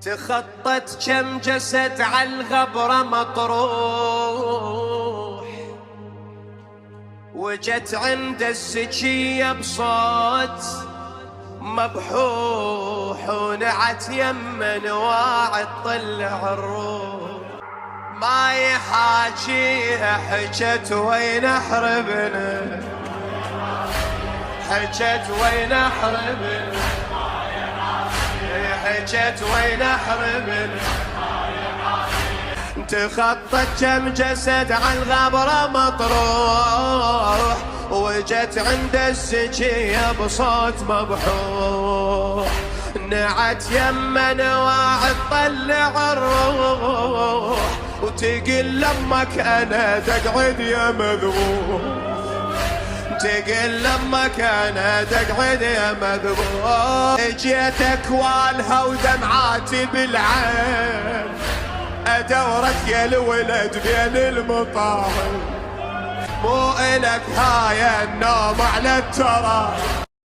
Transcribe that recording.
تخطت كم جسد عالغبرة مطروح، وجت عند الزكية بصوت مبحوح، ونعت يمن واعد طلع الروح. ما يحاجيها حجت وين احربنا، حجت وين احربنا، حجت وين احربنا. تخطت كم جسد عالغبرة مطروح، وجت عند الزكية بصوت مبحوح، نعت يمن واعد طلع الروح، وتقل لمك انا تقعد يا مذبوح، تقل لمك انا تقعد يا مذبوح. جيتك والها ودمعاتي بالعين، ادورك يا الولد بين المطاعم، مو الك هاي النوم على التراب.